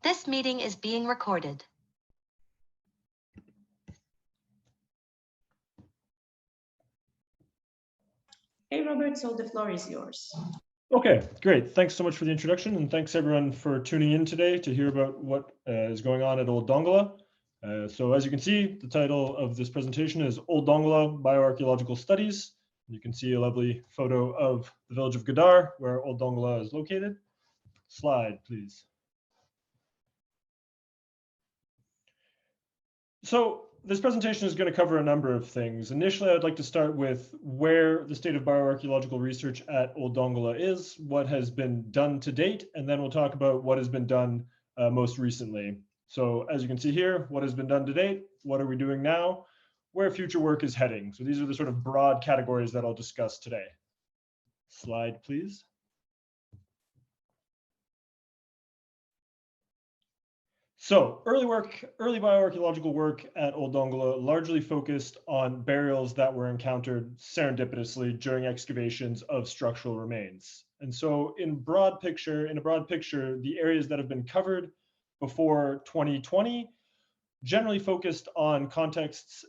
This meeting is being recorded. Hey, Robert, so the floor is yours. Okay, great. Thanks so much for the introduction, and thanks everyone for tuning in today to hear about what is going on at Old Dongola. So as you can see, the title of this presentation is Old Dongola Bioarchaeological Studies. You can see a lovely photo of the village of Gadar, where Old Dongola is located. Slide, please. So this presentation is going to cover a number of things. Initially, I'd like to start with where the state of bioarchaeological research at Old Dongola is, what has been done to date, and then we'll talk about what has been done most recently. So as you can see here, what has been done to date, what are we doing now, where future work is heading. So these are the sort of broad categories that I'll discuss today. Slide, please. So early bioarchaeological work at Old Dongola largely focused on burials that were encountered serendipitously during excavations of structural remains. And so in a broad picture, the areas that have been covered before 2020 generally focused on contexts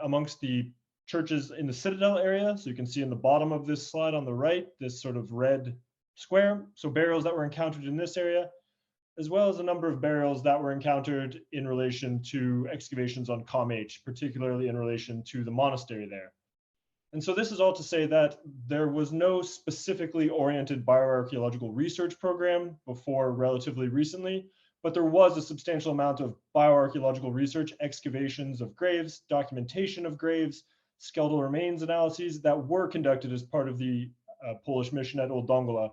amongst the churches in the Citadel area. So you can see in the bottom of this slide on the right, this sort of red square. So burials that were encountered in this area, as well as a number of burials that were encountered in relation to excavations on COM-H, particularly in relation to the monastery there. And so this is all to say that there was no specifically oriented bioarchaeological research program before relatively recently, but there was a substantial amount of bioarchaeological research, excavations of graves, documentation of graves, skeletal remains analyses that were conducted as part of the Polish mission at Old Dongola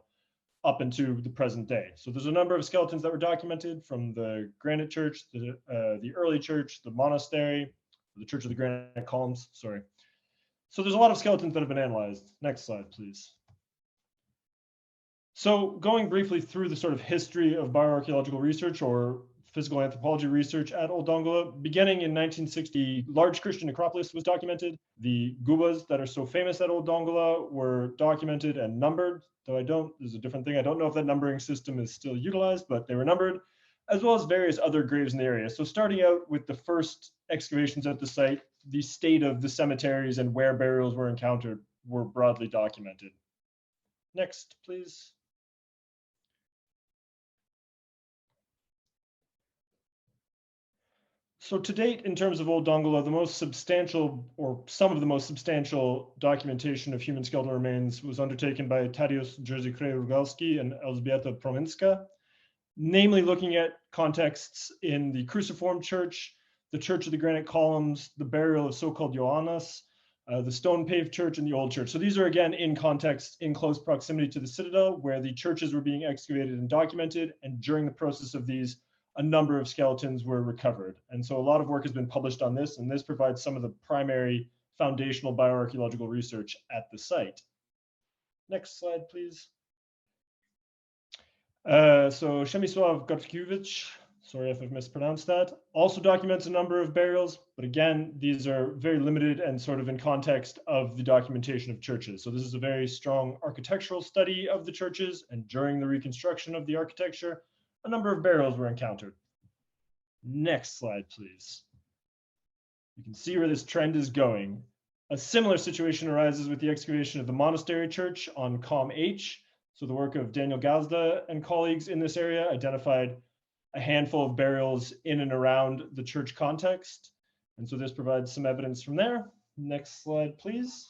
up into the present day. So there's a number of skeletons that were documented from the granite church, the early church, the monastery, the Church of the Granite Columns, sorry. So there's a lot of skeletons that have been analyzed. Next slide, please. So going briefly through the sort of history of bioarchaeological research or physical anthropology research at Old Dongola, beginning in 1960, large Christian necropolis was documented. The gubas that are so famous at Old Dongola were documented and numbered, though there's a different thing. I don't know if that numbering system is still utilized, but they were numbered, as well as various other graves in the area. So starting out with the first excavations at the site, the state of the cemeteries and where burials were encountered were broadly documented. Next, please. So to date, in terms of Old Dongola, the most substantial, or some of the most substantial documentation of human skeletal remains was undertaken by Tadeusz Jerzy-Rugalski and Elżbieta Prominska, namely looking at contexts in the cruciform church, the Church of the Granite Columns, the burial of so-called Joannas, the stone-paved church, and the old church. So these are, again, in context, in close proximity to the Citadel, where the churches were being excavated and documented, and during the process of these, a number of skeletons were recovered. And so a lot of work has been published on this, and this provides some of the primary foundational bioarchaeological research at the site. Next slide, please. So Przemysław Gotkiewicz, sorry if I've mispronounced that, also documents a number of burials, but again, these are very limited and sort of in context of the documentation of churches. So this is a very strong architectural study of the churches, and during the reconstruction of the architecture, a number of burials were encountered. Next slide, please. You can see where this trend is going. A similar situation arises with the excavation of the monastery church on COM-H. So the work of Daniel Gazda and colleagues in this area identified a handful of burials in and around the church context. And so this provides some evidence from there. Next slide, please.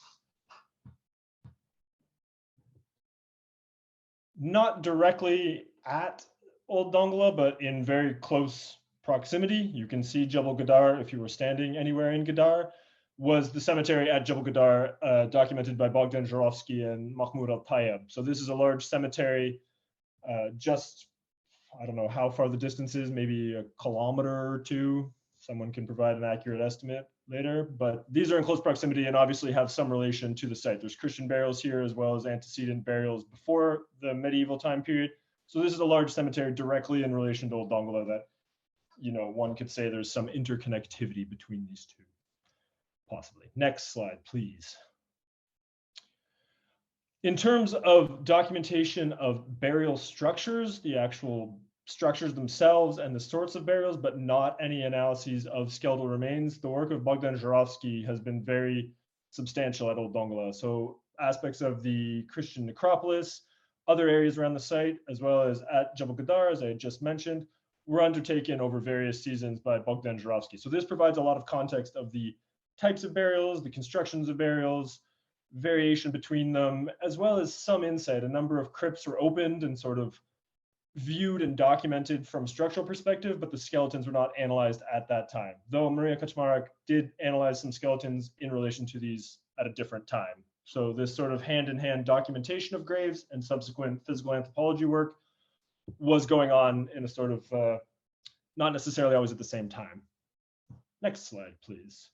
Not directly at Old Dongola, but in very close proximity. You can see Jebel Gadar, if you were standing anywhere in Gadar, was the cemetery at Jebel Gadar, documented by Bogdan Żurowski and Mahmoud Al-Tayyab. So this is a large cemetery, just, I don't know how far the distance is, maybe a kilometer or two. Someone can provide an accurate estimate later, but these are in close proximity and obviously have some relation to the site. There's Christian burials here as well as antecedent burials before the medieval time period. So this is a large cemetery directly in relation to Old Dongola that, you know, one could say there's some interconnectivity between these two, possibly. Next slide, please. In terms of documentation of burial structures, the actual structures themselves and the sorts of burials, but not any analyses of skeletal remains. The work of Bogdan Żurawski has been very substantial at Old Dongola. So aspects of the Christian necropolis, other areas around the site, as well as at Jebel Gadar, as I had just mentioned, were undertaken over various seasons by Bogdan Żurawski. So this provides a lot of context of the types of burials, the constructions of burials, variation between them, as well as some insight. A number of crypts were opened and sort of viewed and documented from a structural perspective, but the skeletons were not analyzed at that time, though Maria Kaczmarek did analyze some skeletons in relation to these at a different time. So this sort of hand-in-hand documentation of graves and subsequent physical anthropology work was going on in a sort of, not necessarily always at the same time. Next slide, please.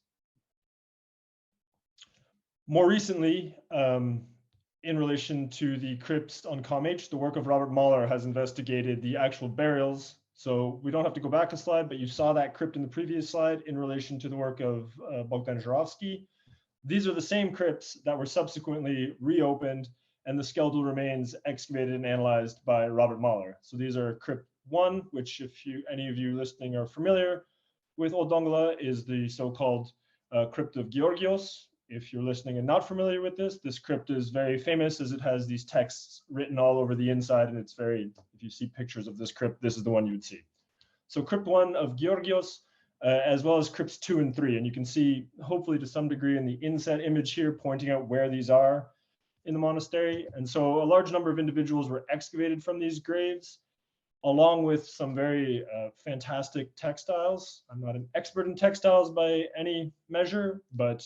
More recently, in relation to the crypts on COMH, the work of Robert Mahler has investigated the actual burials. So we don't have to go back a slide, but you saw that crypt in the previous slide in relation to the work of Bogdan Żurawski. These are the same crypts that were subsequently reopened and the skeletal remains excavated and analyzed by Robert Mahler. So these are Crypt 1, which if any of you listening are familiar with Old Dongola, is the so-called Crypt of Georgios. If you're listening and not familiar with this crypt is very famous as it has these texts written all over the inside, and it's very, if you see pictures of this crypt, this is the one you would see. So Crypt 1 of Georgios, as well as Crypts 2 and 3, and you can see, hopefully to some degree in the inset image here, pointing out where these are in the monastery. And so a large number of individuals were excavated from these graves, along with some very fantastic textiles. I'm not an expert in textiles by any measure, but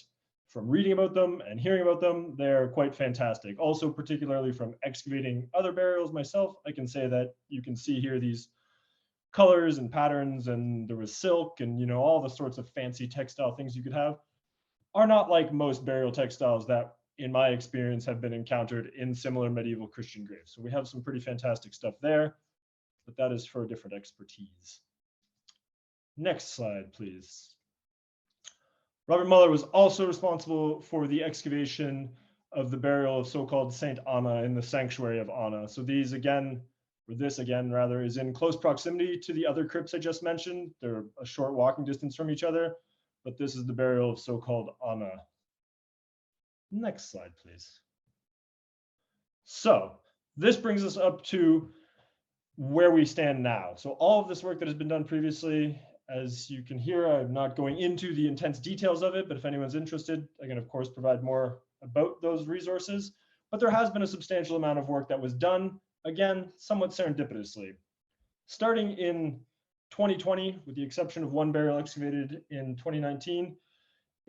from reading about them and hearing about them, they're quite fantastic. Also, particularly from excavating other burials myself, I can say that you can see here these colors and patterns, and there was silk and, you know, all the sorts of fancy textile things you could have are not like most burial textiles that, in my experience, have been encountered in similar medieval Christian graves. So we have some pretty fantastic stuff there, but that is for a different expertise. Next slide, please. Robert Muller was also responsible for the excavation of the burial of so-called Saint Anna in the sanctuary of Anna. So these again, or this again rather, is in close proximity to the other crypts I just mentioned. They're a short walking distance from each other, but this is the burial of so-called Anna. Next slide, please. So this brings us up to where we stand now. So all of this work that has been done previously, as you can hear, I'm not going into the intense details of it, but if anyone's interested, I can of course provide more about those resources. But there has been a substantial amount of work that was done, again, somewhat serendipitously. Starting in 2020, with the exception of one burial excavated in 2019,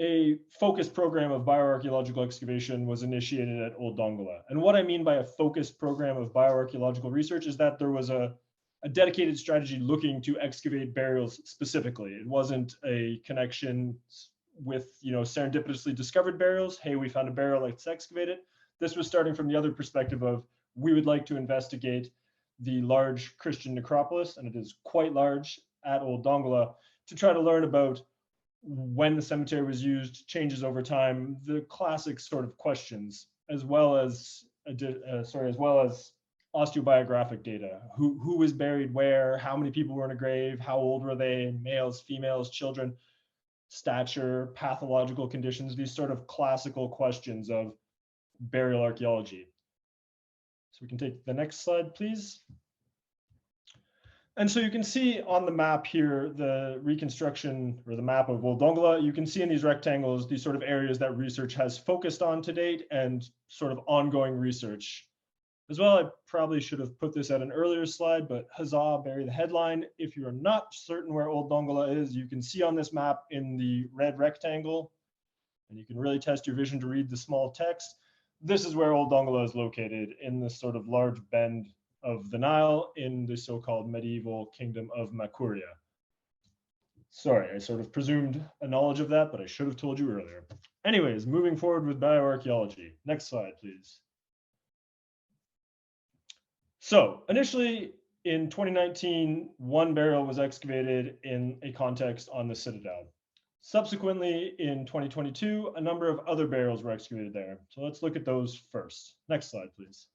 a focused program of bioarchaeological excavation was initiated at Old Dongola. And what I mean by a focused program of bioarchaeological research is that there was a dedicated strategy looking to excavate burials specifically. It wasn't a connection with, you know, serendipitously discovered burials. Hey, we found a burial, let's excavate it. This was starting from the other perspective of, we would like to investigate the large Christian necropolis, and it is quite large at Old Dongola, to try to learn about when the cemetery was used, changes over time, the classic sort of questions, as well as osteobiographic data. Who was buried where, how many people were in a grave, how old were they, males, females, children, stature, pathological conditions, these sort of classical questions of burial archaeology. So we can take the next slide, please. And so you can see on the map here, the reconstruction or the map of Old Dongola. You can see in these rectangles, these sort of areas that research has focused on to date and sort of ongoing research. As well, I probably should have put this at an earlier slide, but huzzah, bury the headline. If you're not certain where Old Dongola is, you can see on this map in the red rectangle, and you can really test your vision to read the small text. This is where Old Dongola is located, in this sort of large bend of the Nile in the so-called medieval kingdom of Makuria. Sorry, I sort of presumed a knowledge of that, but I should have told you earlier. Anyways, moving forward with bioarchaeology. Next slide, please. So initially in 2019, one burial was excavated in a context on the Citadel. Subsequently, in 2022, a number of other burials were excavated there. So let's look at those first. Next slide, please.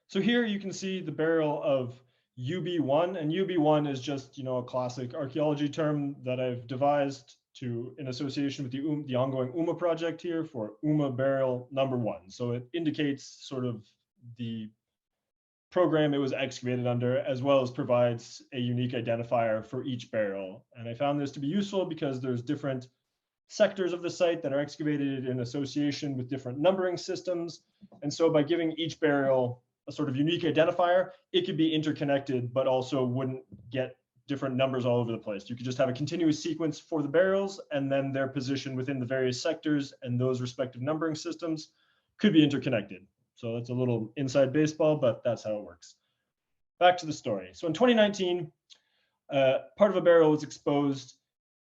So here you can see the burial of UB1, and UB1 is just, a classic archaeology term that I've devised in association with the ongoing UMA project here for UMA burial number 1. So it indicates sort of the program it was excavated under, as well as provides a unique identifier for each burial. And I found this to be useful because there's different sectors of the site that are excavated in association with different numbering systems. And so by giving each burial a sort of unique identifier, it could be interconnected, but also wouldn't get different numbers all over the place. You could just have a continuous sequence for the burials, and then their position within the various sectors and those respective numbering systems could be interconnected. So that's a little inside baseball, but that's how it works. Back to the story. So in 2019, part of a burial was exposed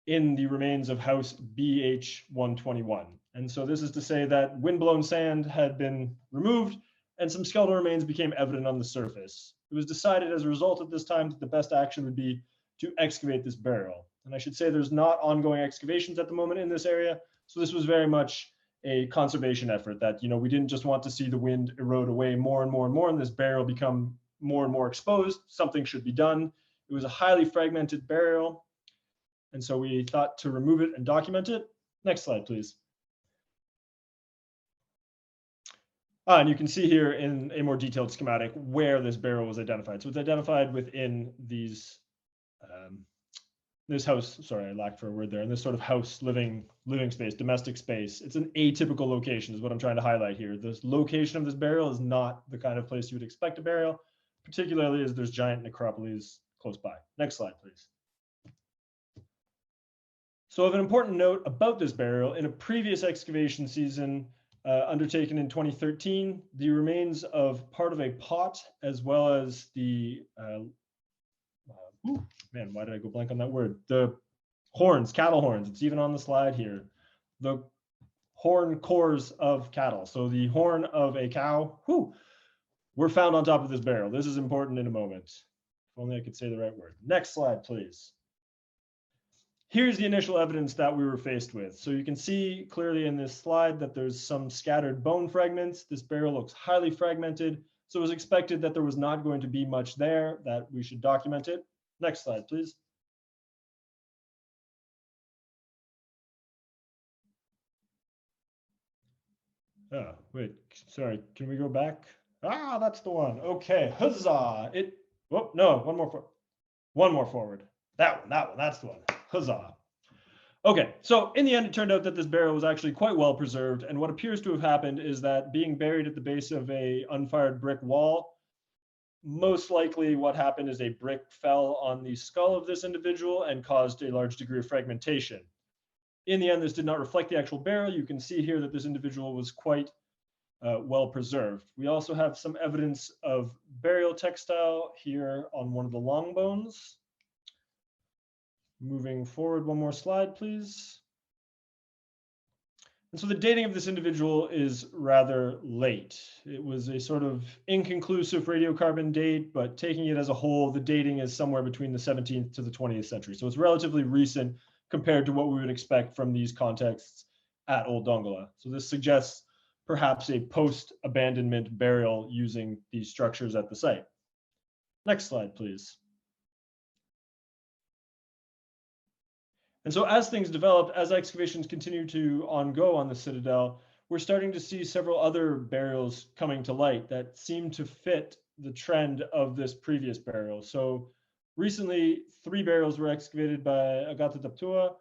in the remains of house BH121. And so this is to say that windblown sand had been removed and some skeletal remains became evident on the surface. It was decided as a result at this time that the best action would be to excavate this burial. And I should say there's not ongoing excavations at the moment in this area. So this was very much a conservation effort that, we didn't just want to see the wind erode away more and more and more and this burial become more and more exposed. Something should be done. It was a highly fragmented burial. And so we thought to remove it and document it. Next slide, please. And you can see here in a more detailed schematic where this burial was identified. So it's identified within these, this house, sorry, I lacked for a word there, in this sort of house living space, domestic space. It's an atypical location is what I'm trying to highlight here. The location of this burial is not the kind of place you would expect a burial, particularly as there's giant necropolis close by. Next slide, please. So of an important note about this burial, in a previous excavation season undertaken in 2013, the remains of part of a pot, as well as the, man, why did I go blank on that word? The horns, cattle horns, it's even on the slide here. The horn cores of cattle. So the horn of a cow, were found on top of this burial. This is important in a moment. If only I could say the right word. Next slide, please. Here's the initial evidence that we were faced with. So you can see clearly in this slide that there's some scattered bone fragments. This burial looks highly fragmented. So it was expected that there was not going to be much there, that we should document it. Next slide, please. Oh, wait, sorry, can we go back? Ah, that's the one. Okay, huzzah. No, one more forward. That one, that's the one. Huzzah. Okay, so in the end, it turned out that this burial was actually quite well preserved. And what appears to have happened is that being buried at the base of a unfired brick wall, most likely what happened is a brick fell on the skull of this individual and caused a large degree of fragmentation. In the end, this did not reflect the actual burial. You can see here that this individual was quite well preserved. We also have some evidence of burial textile here on one of the long bones. Moving forward, one more slide, please. And so the dating of this individual is rather late. It was a sort of inconclusive radiocarbon date, but taking it as a whole, the dating is somewhere between the 17th to the 20th century. So it's relatively recent compared to what we would expect from these contexts at Old Dongola. So this suggests perhaps a post-abandonment burial using these structures at the site. Next slide, please. And so as things developed, as excavations continue to ongo on the citadel, we're starting to see several other burials coming to light that seem to fit the trend of this previous burial. So recently, 3 burials were excavated by Agata Daptua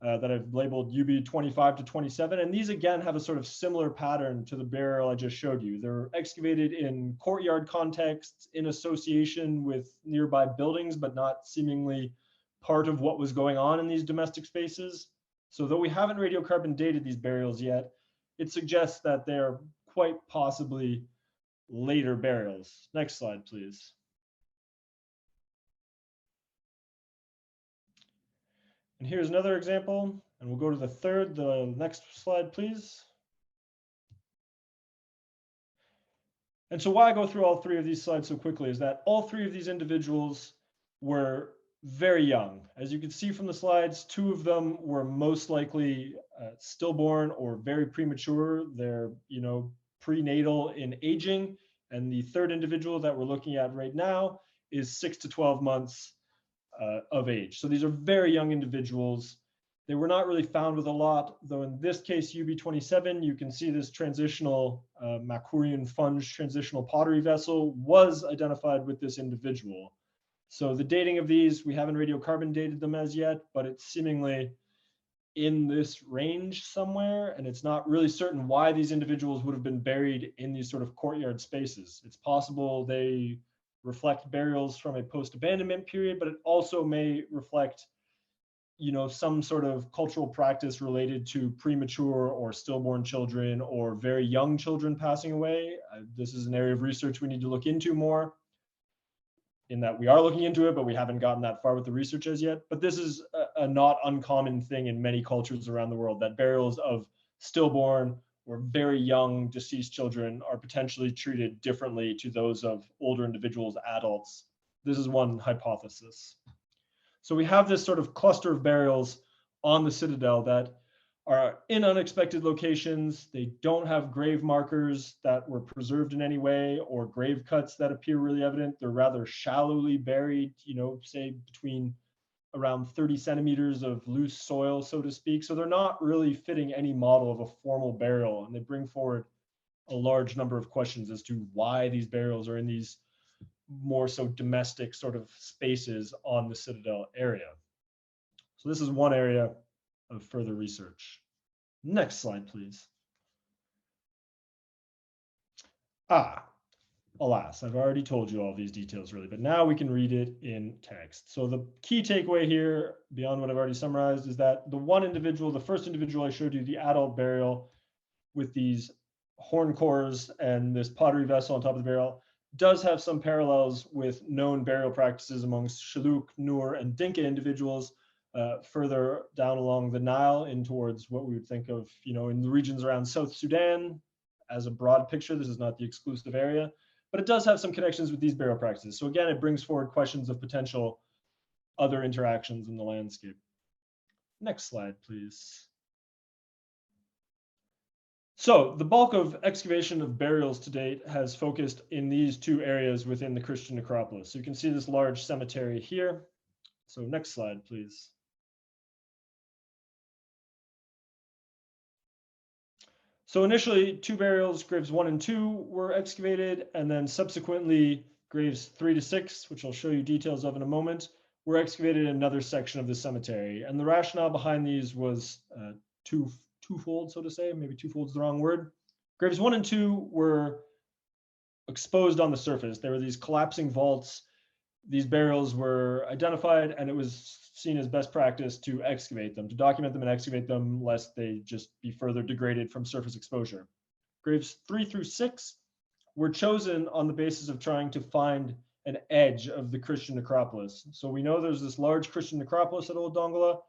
that I've labeled UB 25 to 27. And these again have a sort of similar pattern to the burial I just showed you. They're excavated in courtyard contexts in association with nearby buildings, but not seemingly part of what was going on in these domestic spaces. So though we haven't radiocarbon dated these burials yet, it suggests that they're quite possibly later burials. Next slide, please. And here's another example, and we'll go to the next slide, please. And so why I go through all 3 of these slides so quickly is that all 3 of these individuals were very young. As you can see from the slides, 2 of them were most likely stillborn or very premature. They're, prenatal in aging, And the third individual that we're looking at right now is 6 to 12 months of age. So these are very young individuals. They were not really found with a lot, though in this case, UB27, you can see this transitional Makurian Funge transitional pottery vessel was identified with this individual. So the dating of these, we haven't radiocarbon dated them as yet, but it's seemingly in this range somewhere, and it's not really certain why these individuals would have been buried in these sort of courtyard spaces. It's possible they reflect burials from a post-abandonment period, but it also may reflect, you know, some sort of cultural practice related to premature or stillborn children or very young children passing away. This is an area of research we need to look into more, in that we are looking into it, but we haven't gotten that far with the research as yet. But this is a not uncommon thing in many cultures around the world, that burials of stillborn or very young deceased children are potentially treated differently to those of older individuals, adults. This is one hypothesis. So we have this sort of cluster of burials on the citadel that are in unexpected locations. They don't have grave markers that were preserved in any way or grave cuts that appear really evident. They're rather shallowly buried, you know, say between around 30 centimeters of loose soil, so to speak. So they're not really fitting any model of a formal burial. And they bring forward a large number of questions as to why these burials are in these more so domestic sort of spaces on the citadel area. So this is one area of further research. Next slide, please. Alas, I've already told you all these details really, but now we can read it in text. So the key takeaway here, beyond what I've already summarized, is that the one individual, the first individual I showed you, the adult burial with these horn cores and this pottery vessel on top of the barrel, does have some parallels with known burial practices amongst Shilluk, Nur, and Dinka individuals further down along the Nile in towards what we would think of, you know, in the regions around South Sudan. As a broad picture, this is not the exclusive area, but it does have some connections with these burial practices. So again, it brings forward questions of potential other interactions in the landscape. Next slide, please. So the bulk of excavation of burials to date has focused in these two areas within the Christian necropolis. So you can see this large cemetery here. So next slide, please. So initially, two burials, graves 1 and 2, were excavated, and then subsequently graves 3 to 6, which I'll show you details of in a moment, were excavated in another section of the cemetery. And the rationale behind these was twofold, so to say. Maybe twofold is the wrong word. Graves 1 and 2 were exposed on the surface. There were these collapsing vaults. These burials were identified, and it was seen as best practice to excavate them, to document them and excavate them, lest they just be further degraded from surface exposure. Graves 3 through 6 were chosen on the basis of trying to find an edge of the Christian necropolis. So we know there's this large Christian necropolis at Old Dongola,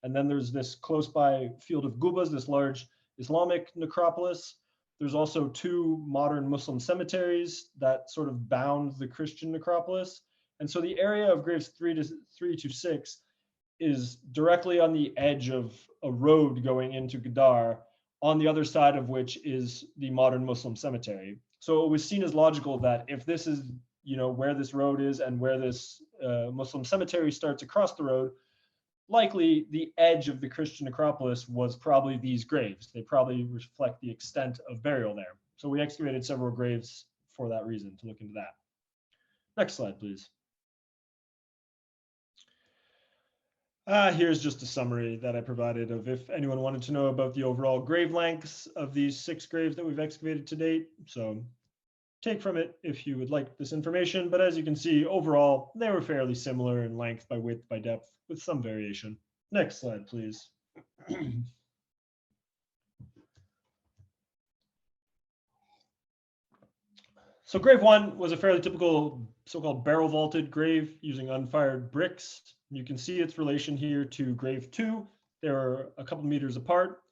and then there's this close by field of Gubas, this large Islamic necropolis. There's also two modern Muslim cemeteries that sort of bound the Christian necropolis. And so the area of graves 3 to 6 is directly on the edge of a road going into Gadar, on the other side of which is the modern Muslim cemetery. So it was seen as logical that if this is, you know, where this road is and where this Muslim cemetery starts across the road, likely the edge of the Christian necropolis was probably these graves. They probably reflect the extent of burial there. So we excavated several graves for that reason, to look into that. Next slide, please. Here's just a summary that I provided of if anyone wanted to know about the overall grave lengths of these 6 graves that we've excavated to date. So take from it if you would like this information, but as you can see, overall, they were fairly similar in length by width by depth with some variation. Next slide, please. So grave 1 was a fairly typical so-called barrel vaulted grave using unfired bricks. You can see its relation here to grave 2. They were a couple meters apart,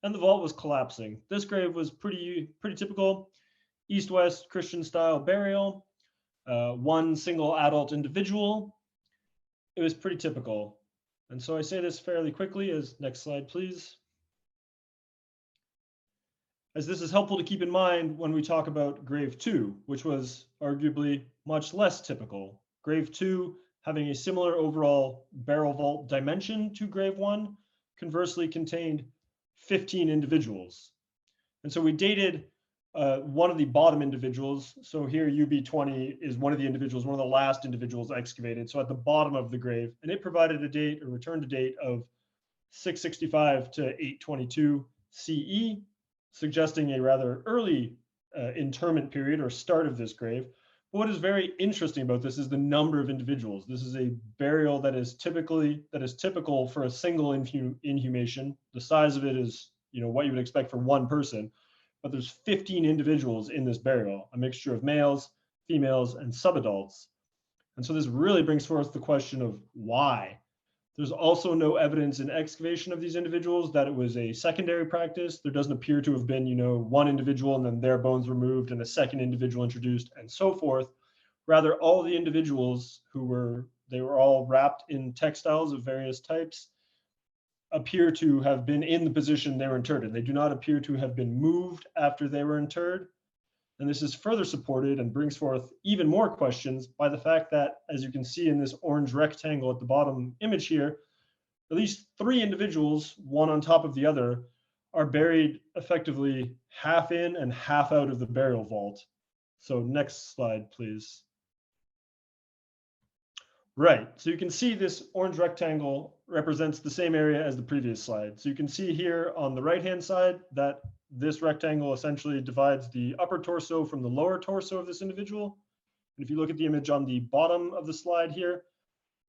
and the vault was collapsing. This grave was pretty typical, east-west Christian style burial, one single adult individual. It was pretty typical. And so I say this fairly quickly as next slide, please. as this is helpful to keep in mind when we talk about grave 2, which was arguably much less typical. Grave 2 having a similar overall barrel vault dimension to grave 1, conversely contained 15 individuals. And so we dated one of the bottom individuals. So here UB20 is one of the individuals, one of the last individuals excavated. So at the bottom of the grave, and it provided a date or returned a date of 665 to 822 CE, suggesting a rather early interment period or start of this grave. But what is very interesting about this is the number of individuals. This is a burial that is typical for a single inhumation. The size of it is, what you would expect for one person, but there's 15 individuals in this burial, a mixture of males, females, and subadults. And so this really brings forth the question of why. There's also no evidence in excavation of these individuals that it was a secondary practice. There doesn't appear to have been, one individual and then their bones removed and a second individual introduced and so forth. Rather, all the individuals they were all wrapped in textiles of various types, appear to have been in the position they were interred in. They do not appear to have been moved after they were interred. And this is further supported and brings forth even more questions by the fact that, as you can see in this orange rectangle at the bottom image here, at least 3 individuals, one on top of the other, are buried effectively half in and half out of the burial vault. So next slide, please. Right, so you can see this orange rectangle represents the same area as the previous slide. So you can see here on the right-hand side that this rectangle essentially divides the upper torso from the lower torso of this individual. And if you look at the image on the bottom of the slide here,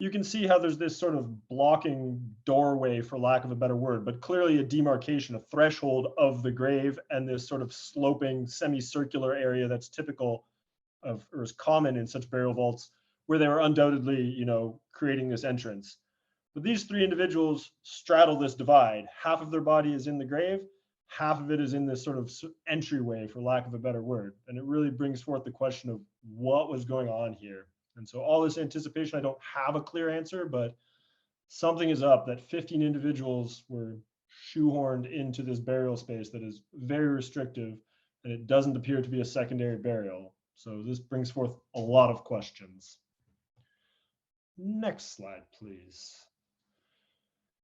you can see how there's this sort of blocking doorway, for lack of a better word, but clearly a demarcation, a threshold of the grave, and this sort of sloping semicircular area that's typical of, or is common in such burial vaults, where they were undoubtedly, creating this entrance. But these 3 individuals straddle this divide. Half of their body is in the grave, half of it is in this sort of entryway, for lack of a better word. And it really brings forth the question of what was going on here. And so all this anticipation, I don't have a clear answer, but something is up that 15 individuals were shoehorned into this burial space that is very restrictive, and it doesn't appear to be a secondary burial. So this brings forth a lot of questions. Next slide, please.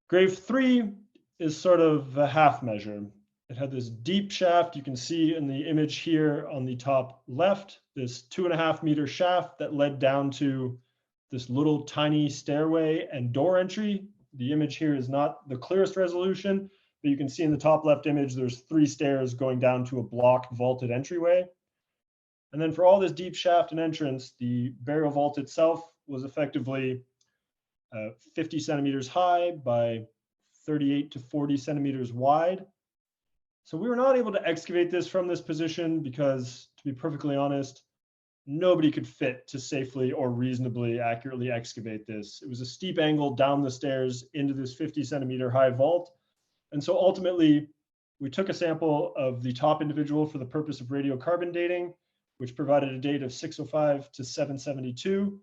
Grave 3 is sort of a half measure. It had this deep shaft. You can see in the image here on the top left, this 2.5 meter shaft that led down to this little tiny stairway and door entry. The image here is not the clearest resolution, but you can see in the top left image, there's 3 stairs going down to a blocked vaulted entryway. And then for all this deep shaft and entrance, the burial vault itself was effectively 50 centimeters high by 38 to 40 centimeters wide. So we were not able to excavate this from this position because, to be perfectly honest, nobody could fit to safely or reasonably accurately excavate this. It was a steep angle down the stairs into this 50 centimeter high vault. And so ultimately, we took a sample of the top individual for the purpose of radiocarbon dating, which provided a date of 605 to 772.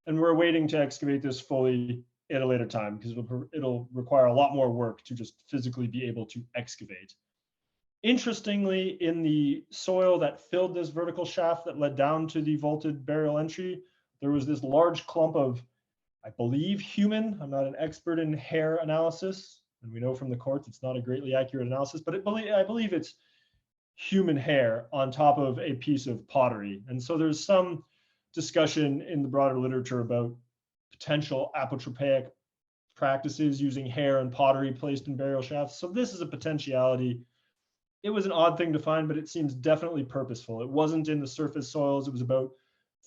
And we're waiting to excavate this fully at a later time because it'll require a lot more work to just physically be able to excavate. Interestingly, in the soil that filled this vertical shaft that led down to the vaulted burial entry, there was this large clump of, I believe, human. I'm not an expert in hair analysis, and we know from the courts it's not a greatly accurate analysis, but I believe it's human hair on top of a piece of pottery. And so there's some discussion in the broader literature about potential apotropaic practices using hair and pottery placed in burial shafts. So this is a potentiality. It was an odd thing to find, but it seems definitely purposeful. It wasn't in the surface soils. It was about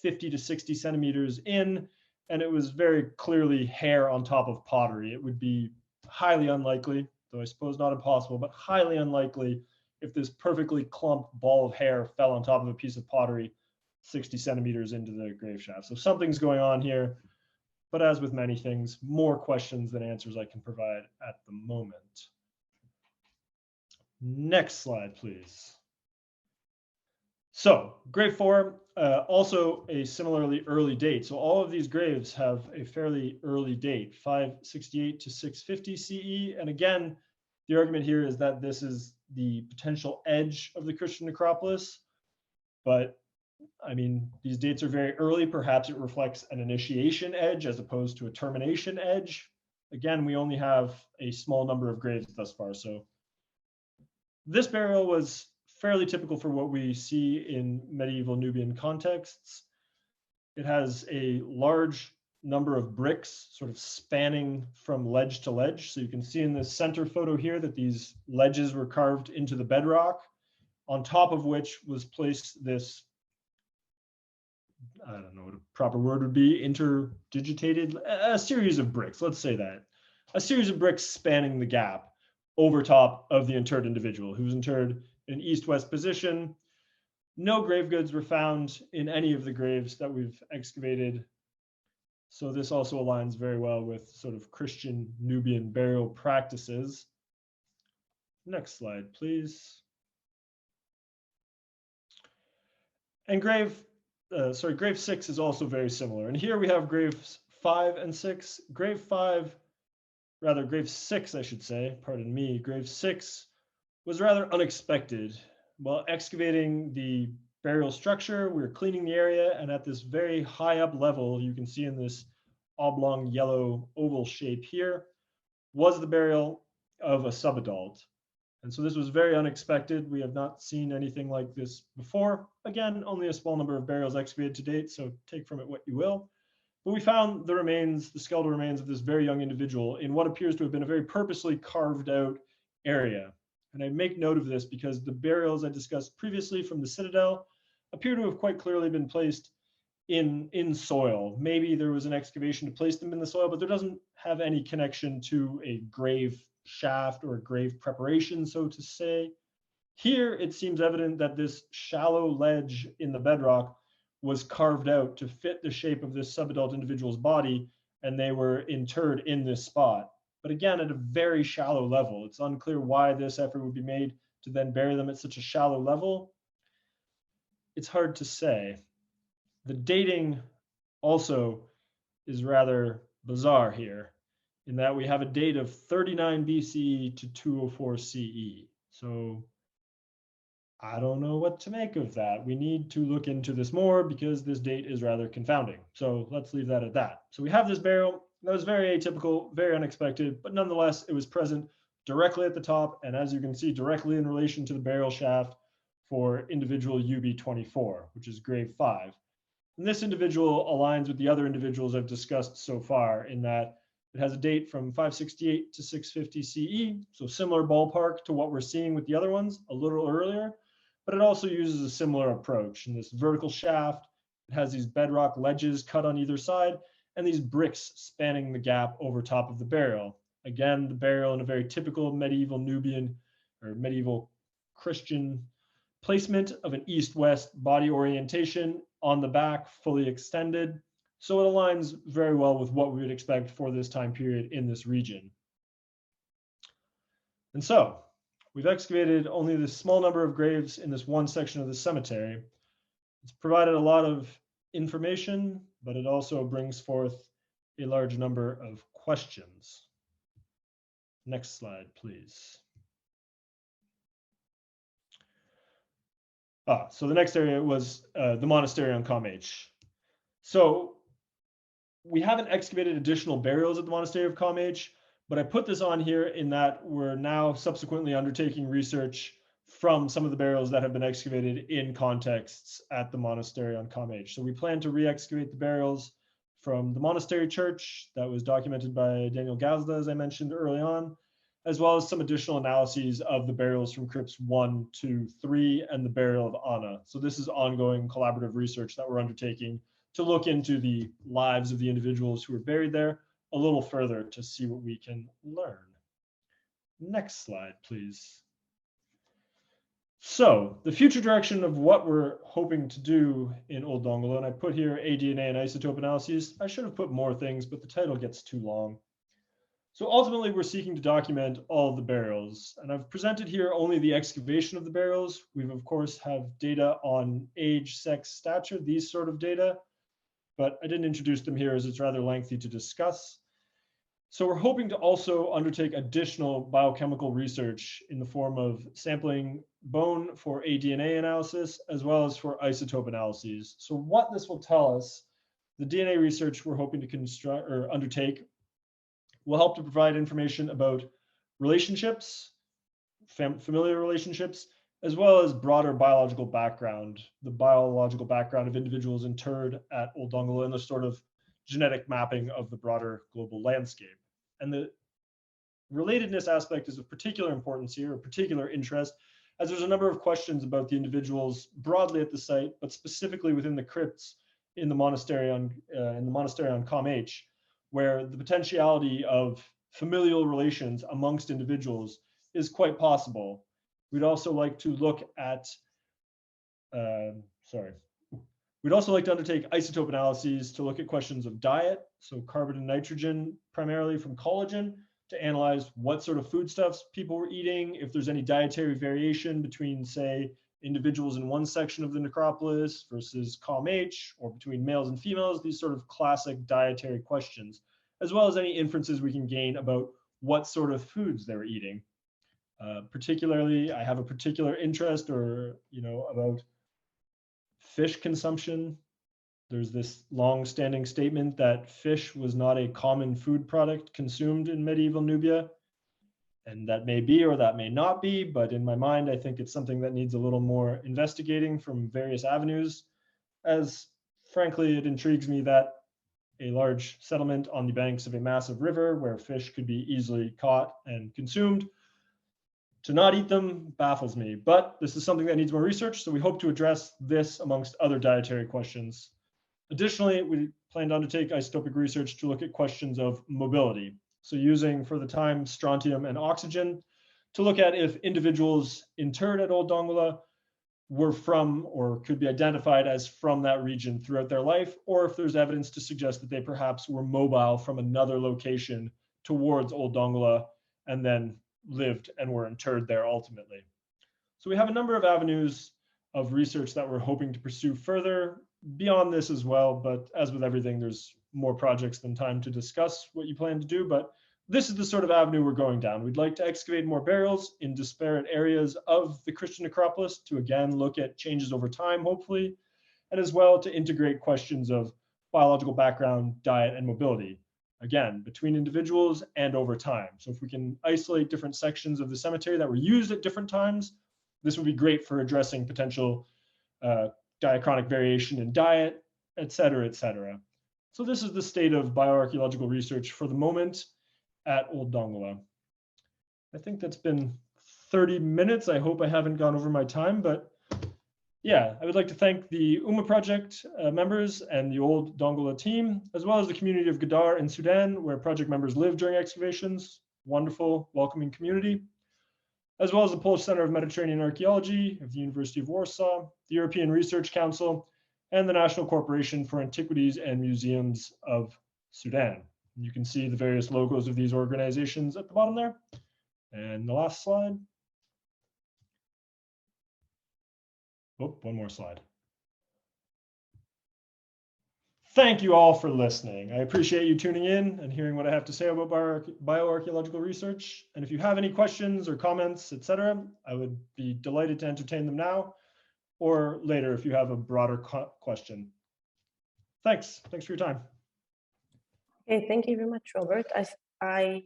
50 to 60 centimeters in, and it was very clearly hair on top of pottery. It would be highly unlikely, though I suppose not impossible, but highly unlikely if this perfectly clumped ball of hair fell on top of a piece of pottery 60 centimeters into the grave shaft. So something's going on here, but as with many things, more questions than answers I can provide at the moment. Next slide, please. So grave 4, also a similarly early date. So all of these graves have a fairly early date, 568 to 650 CE. And again, the argument here is that this is the potential edge of the Christian necropolis. But I mean, these dates are very early. Perhaps it reflects an initiation edge as opposed to a termination edge. Again, we only have a small number of graves thus far. So this burial was fairly typical for what we see in medieval Nubian contexts. It has a large number of bricks sort of spanning from ledge to ledge. So you can see in this center photo here that these ledges were carved into the bedrock, on top of which was placed this, I don't know what a proper word would be, interdigitated, a series of bricks, let's say that. A series of bricks spanning the gap over top of the interred individual, who was interred in an east-west position. No grave goods were found in any of the graves that we've excavated. So this also aligns very well with sort of Christian Nubian burial practices. Next slide, please. And grave 6 is also very similar. And here we have graves 5 and 6. Grave 6, I should say, pardon me, grave 6 was rather unexpected. While excavating the burial structure, we were cleaning the area, and at this very high up level, you can see in this oblong yellow oval shape here, was the burial of a subadult. And so this was very unexpected. We have not seen anything like this before. Again, only a small number of burials excavated to date, so take from it what you will. But we found the remains, the skeletal remains of this very young individual in what appears to have been a very purposely carved out area. And I make note of this because the burials I discussed previously from the citadel appear to have quite clearly been placed in soil. Maybe there was an excavation to place them in the soil, but there doesn't have any connection to a grave shaft or a grave preparation, so to say. Here, it seems evident that this shallow ledge in the bedrock was carved out to fit the shape of this subadult individual's body, and they were interred in this spot. But again, at a very shallow level. It's unclear why this effort would be made to then bury them at such a shallow level. It's hard to say. The dating also is rather bizarre here, in that we have a date of 39 BCE to 204 CE. So I don't know what to make of that. We need to look into this more because this date is rather confounding. So let's leave that at that. So we have this burial that was very atypical, very unexpected, but nonetheless, it was present directly at the top. And as you can see, directly in relation to the burial shaft for individual UB24, which is grave 5. And this individual aligns with the other individuals I've discussed so far in that it has a date from 568 to 650 CE, so similar ballpark to what we're seeing with the other ones a little earlier, but it also uses a similar approach. In this vertical shaft, it has these bedrock ledges cut on either side and these bricks spanning the gap over top of the burial. Again, the burial in a very typical medieval Nubian or medieval Christian placement of an east-west body orientation on the back, fully extended. So it aligns very well with what we would expect for this time period in this region. And so we've excavated only this small number of graves in this one section of the cemetery. It's provided a lot of information, but it also brings forth a large number of questions. Next slide, please. So the next area was the monastery on Com H. So we haven't excavated additional burials at the monastery of Com H, but I put this on here in that we're now subsequently undertaking research from some of the burials that have been excavated in contexts at the monastery on Com H. So we plan to re-excavate the burials from the monastery church that was documented by Daniel Gazda, as I mentioned early on, as well as some additional analyses of the burials from crypts 1, 2, 3, and the burial of Anna. So this is ongoing collaborative research that we're undertaking to look into the lives of the individuals who were buried there a little further to see what we can learn. Next slide, please. So the future direction of what we're hoping to do in Old Dongola, and I put here ADNA and isotope analyses. I should have put more things, but the title gets too long. So ultimately, we're seeking to document all of the burials, and I've presented here only the excavation of the burials. We've, of course, have data on age, sex, stature, these sort of data, but I didn't introduce them here as it's rather lengthy to discuss. So we're hoping to also undertake additional biochemical research in the form of sampling bone for aDNA analysis, as well as for isotope analyses. So what this will tell us, the DNA research we're hoping to construct or undertake will help to provide information about relationships, familial relationships, as well as broader biological background, the biological background of individuals interred at Old Dongola and the sort of genetic mapping of the broader global landscape. And the relatedness aspect is of particular importance here, of particular interest, as there's a number of questions about the individuals broadly at the site, but specifically within the crypts in the monastery on ComH, where the potentiality of familial relations amongst individuals is quite possible. We'd also like to look at, We'd also like to undertake isotope analyses to look at questions of diet, so carbon and nitrogen, primarily from collagen, to analyze what sort of foodstuffs people were eating, if there's any dietary variation between, say, individuals in one section of the necropolis versus ComH, or between males and females, these sort of classic dietary questions, as well as any inferences we can gain about what sort of foods they were eating. Particularly, I have a particular interest about fish consumption. There's this long-standing statement that fish was not a common food product consumed in medieval Nubia. And that may be or that may not be, but in my mind, I think it's something that needs a little more investigating from various avenues, as frankly, it intrigues me that a large settlement on the banks of a massive river where fish could be easily caught and consumed, to not eat them baffles me, but this is something that needs more research, so we hope to address this amongst other dietary questions. Additionally, we plan to undertake isotopic research to look at questions of mobility. So using, for the time, strontium and oxygen to look at if individuals interred at Old Dongola were from or could be identified as from that region throughout their life, or if there's evidence to suggest that they perhaps were mobile from another location towards Old Dongola and then lived and were interred there ultimately. So we have a number of avenues of research that we're hoping to pursue further beyond this as well, but as with everything, there's more projects than time to discuss what you plan to do, but this is the sort of avenue we're going down. We'd like to excavate more burials in disparate areas of the Christian necropolis to again look at changes over time, hopefully, and as well to integrate questions of biological background, diet, and mobility, again, between individuals and over time. So if we can isolate different sections of the cemetery that were used at different times, this would be great for addressing potential diachronic variation in diet, et cetera, et cetera. So this is the state of bioarchaeological research for the moment at Old Dongola. I think that's been 30 minutes. I hope I haven't gone over my time, but yeah, I would like to thank the UMA project members and the Old Dongola team, as well as the community of Gadar in Sudan, where project members live during excavations. Wonderful, welcoming community. As well as the Polish Center of Mediterranean Archaeology of the University of Warsaw, the European Research Council, and the National Corporation for Antiquities and Museums of Sudan. You can see the various logos of these organizations at the bottom there. And the last slide. Oh, one more slide. Thank you all for listening. I appreciate you tuning in and hearing what I have to say about bioarchaeological research. And if you have any questions or comments, etc., I would be delighted to entertain them now or later if you have a broader question. Thanks. Thanks for your time. Okay, thank you very much, Robert. I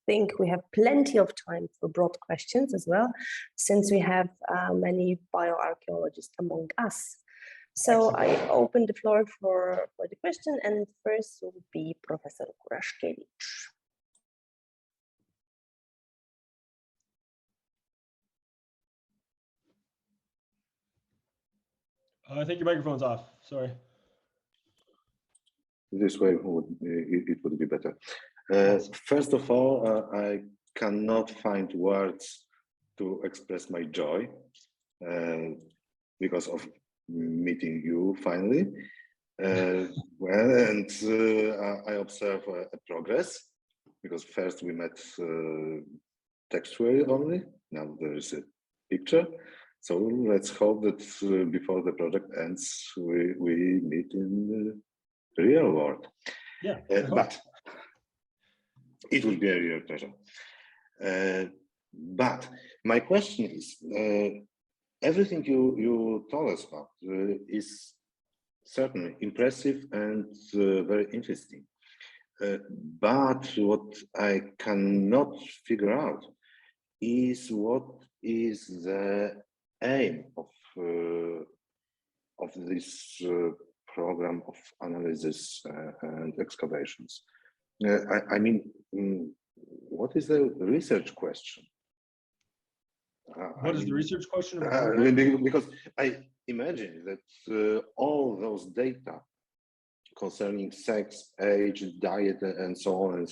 think we have plenty of time for broad questions as well, since we have many bioarchaeologists among us. So Excellent. I open the floor for the question, and first will be Professor Kuraszkiewicz. I think your microphone's off. Sorry. This way it would be better. First of all, I cannot find words to express my joy because of meeting you finally. I observe a progress because first we met textually only. Now there is a picture. So let's hope that before the project ends, we meet in the real world. Yeah. It would be a real pleasure. But my question is, everything you told us about is certainly impressive and very interesting. But what I cannot figure out is what is the aim of this program of analysis and excavations. I mean, what is the research question? What is the research question of the program? Because I imagine that all those data concerning sex, age, diet, and so on,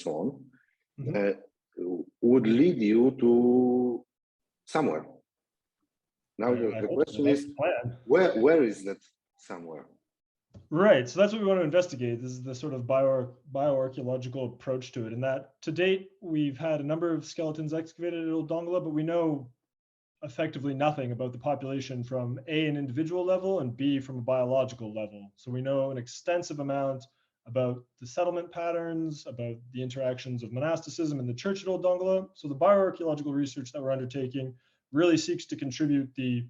would lead you to somewhere. Now the question is, where is that somewhere? Right, so that's what we want to investigate. This is the sort of bioarchaeological approach to it. And that to date, we've had a number of skeletons excavated at Old Dongola, but we know effectively nothing about the population from A, an individual level, and B, from a biological level. So we know an extensive amount about the settlement patterns, about the interactions of monasticism and the church at Old Dongola. So the bioarchaeological research that we're undertaking really seeks to contribute the,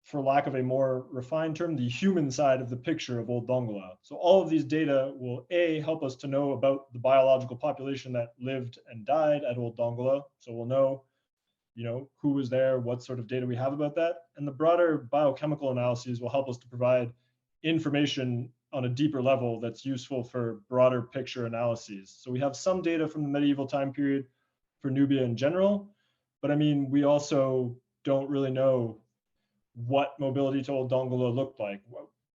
for lack of a more refined term, the human side of the picture of Old Dongola. So all of these data will A, help us to know about the biological population that lived and died at Old Dongola. So we'll know, who was there, what sort of data we have about that. And the broader biochemical analyses will help us to provide information on a deeper level that's useful for broader picture analyses. So we have some data from the medieval time period for Nubia in general, but I mean, we also don't really know what mobility to Old Dongola looked like.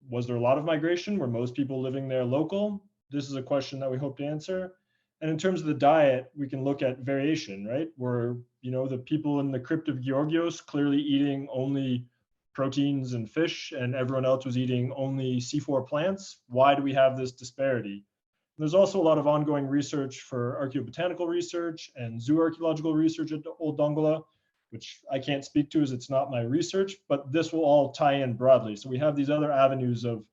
Was there a lot of migration? Were most people living there local? This is a question that we hope to answer. And in terms of the diet, we can look at variation, right? Were, the people in the crypt of Georgios clearly eating only proteins and fish, and everyone else was eating only C4 plants? Why do we have this disparity? There's also a lot of ongoing research for archaeobotanical research and zooarchaeological research at Old Dongola, which I can't speak to as it's not my research, but this will all tie in broadly. So we have these other avenues of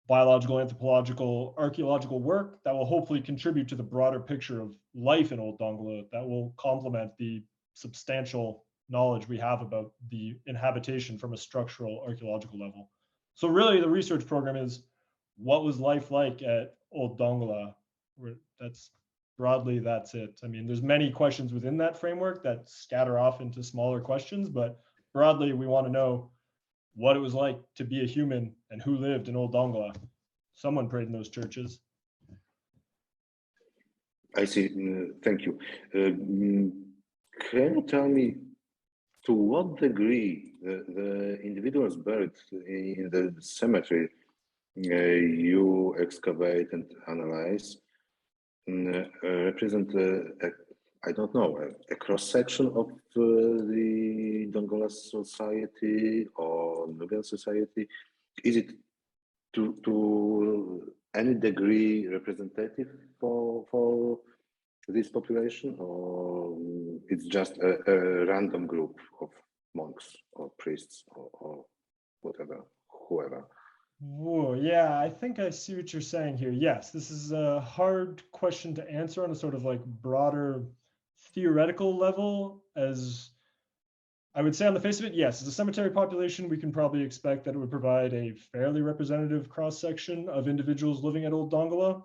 biological, anthropological, archaeological work that will hopefully contribute to the broader picture of life in Old Dongola that will complement the substantial knowledge we have about the inhabitation from a structural archaeological level. So really the research program is, what was life like at Old Dongola? That's it. I mean, there's many questions within that framework that scatter off into smaller questions, but broadly we want to know what it was like to be a human and who lived in Old Dongola. Someone prayed in those churches. I see. Thank you. Can you tell me to what degree the individuals buried in the cemetery you excavate and analyze represent I don't know, a cross-section of the Dongola society or Nubian society? Is it to any degree representative for this population, or it's just a random group of monks or priests or whatever, whoever? Whoa, yeah, I think I see what you're saying here. Yes, this is a hard question to answer on a sort of like broader theoretical level. As I would say on the face of it, yes, as a cemetery population, we can probably expect that it would provide a fairly representative cross-section of individuals living at Old Dongola.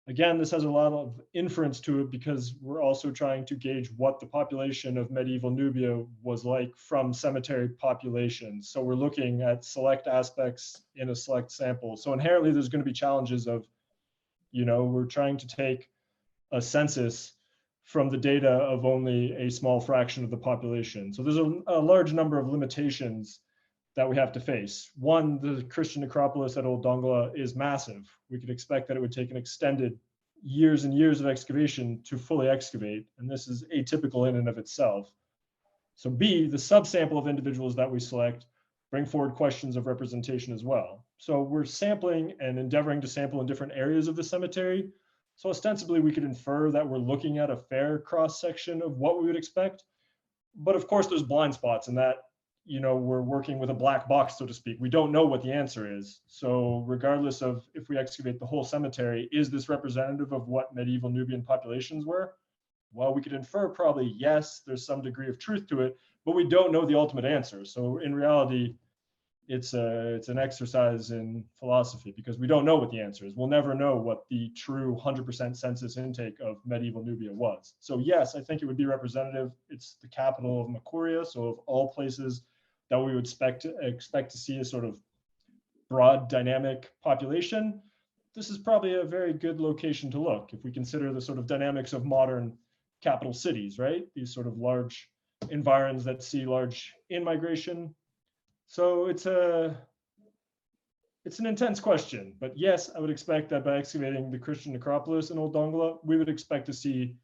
Again, this has a lot of inference to it because we're also trying to gauge what the population of medieval Nubia was like from cemetery populations. So we're looking at select aspects in a select sample. So inherently, there's going to be challenges of, we're trying to take a census from the data of only a small fraction of the population. So there's a large number of limitations that we have to face. One, the Christian necropolis at Old Dongola is massive. We could expect that it would take an extended years and years of excavation to fully excavate, and this is atypical in and of itself. So B, the subsample of individuals that we select bring forward questions of representation as well. So we're sampling and endeavoring to sample in different areas of the cemetery. So ostensibly we could infer that we're looking at a fair cross-section of what we would expect. But of course there's blind spots in that, we're working with a black box, so to speak. We don't know what the answer is. So regardless of if we excavate the whole cemetery, is this representative of what medieval Nubian populations were? Well, we could infer probably yes, there's some degree of truth to it, but we don't know the ultimate answer. So in reality, it's an exercise in philosophy because we don't know what the answer is. We'll never know what the true 100% census intake of medieval Nubia was. So yes, I think it would be representative. It's the capital of Makuria, so of all places that we would expect to see a sort of broad dynamic population, this is probably a very good location to look if we consider the sort of dynamics of modern capital cities, right? These sort of large environs that see large in-migration. So it's an intense question, but yes, I would expect that by excavating the Christian necropolis in Old Dongola, we would expect to see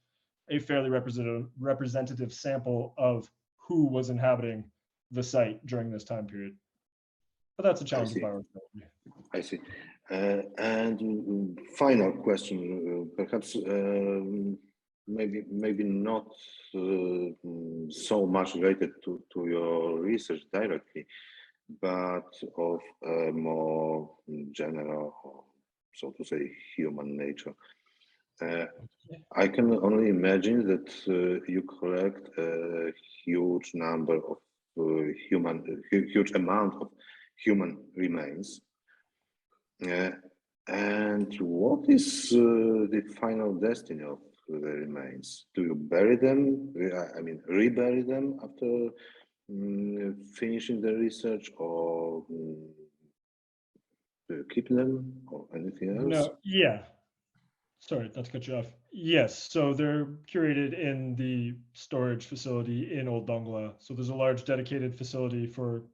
a fairly representative sample of who was inhabiting the site during this time period. But that's a challenge of bioarchaeology. I see. And final question, perhaps maybe not so much related to your research directly, but of a more general, so to say, human nature. I can only imagine that you collect a huge number of huge amount of human remains. And what is the final destiny of the remains? Do you bury them? I mean, rebury them after finishing the research, or do you keep them, or anything else? No, yeah. Sorry, not to cut you off. Yes, so they're curated in the storage facility in Old Dongola. So there's a large dedicated facility for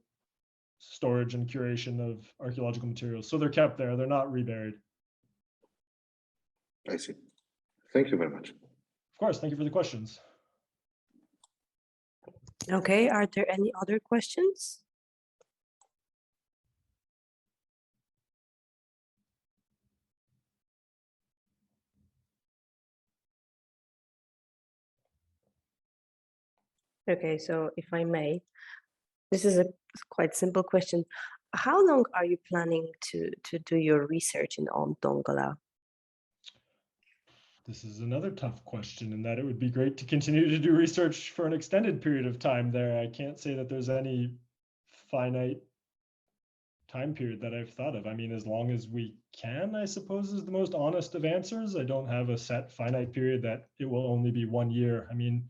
storage and curation of archaeological materials. So they're kept there, they're not reburied. I see. Thank you very much. Of course, thank you for the questions. Okay, are there any other questions? Okay, so if I may, this is a quite simple question. How long are you planning to do your research in Old Dongola? This is another tough question in that it would be great to continue to do research for an extended period of time there. I can't say that there's any finite time period that I've thought of. I mean, as long as we can, I suppose, is the most honest of answers. I don't have a set finite period that it will only be 1 year. I mean,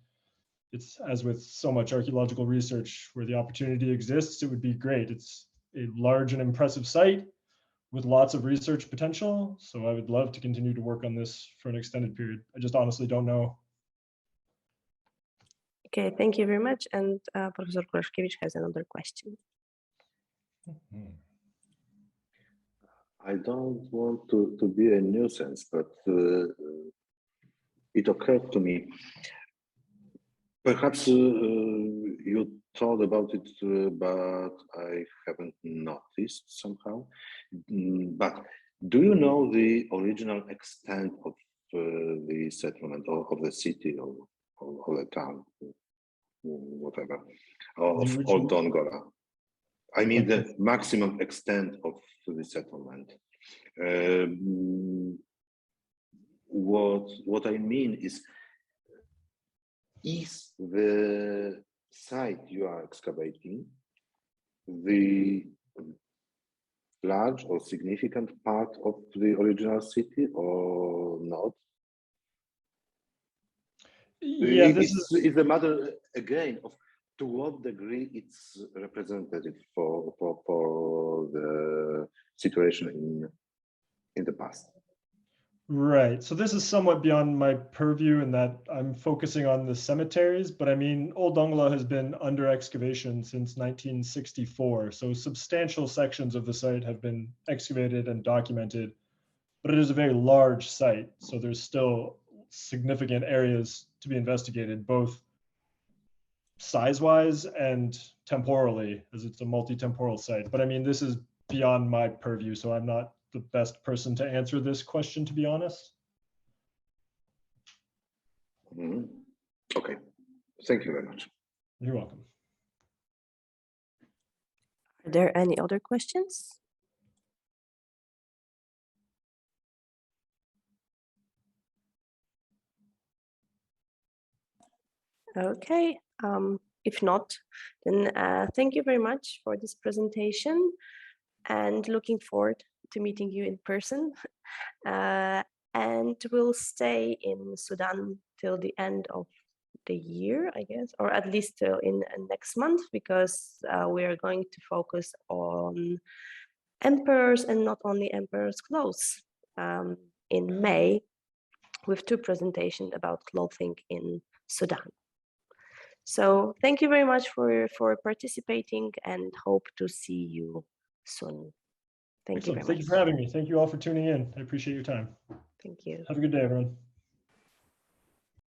it's as with so much archaeological research where the opportunity exists, it would be great. It's a large and impressive site with lots of research potential. So I would love to continue to work on this for an extended period. I just honestly don't know. Okay, thank you very much. And Professor Kuraszkiewicz has another question. I don't want to be a nuisance, but it occurred to me. Perhaps you thought about it, but I haven't noticed somehow. But do you know the original extent of the settlement, or of the city, or the town, whatever, of Old Dongola? I mean, the maximum extent of the settlement. What I mean is the site you are excavating the large or significant part of the original city or not? Yeah, it's a matter again of to what degree it's representative for the situation in the past. Right. So this is somewhat beyond my purview in that I'm focusing on the cemeteries, but I mean, Old Dongola has been under excavation since 1964. So substantial sections of the site have been excavated and documented, but it is a very large site. So there's still significant areas to be investigated, both size-wise and temporally, as it's a multi-temporal site. But I mean, this is beyond my purview, so I'm not the best person to answer this question, to be honest. Okay, thank you very much. You're welcome. Are there any other questions? Okay, if not, then thank you very much for this presentation and looking forward to meeting you in person. And we'll stay in Sudan till the end of the year, I guess, or at least till in next month, because we are going to focus on emperors and not only emperors' clothes in May, with 2 presentations about clothing in Sudan. So thank you very much for participating and hope to see you soon. Thank you very Excellent. Thank much. you for having me. Thank you all for tuning in. I appreciate your time. Thank you. Have a good day, everyone.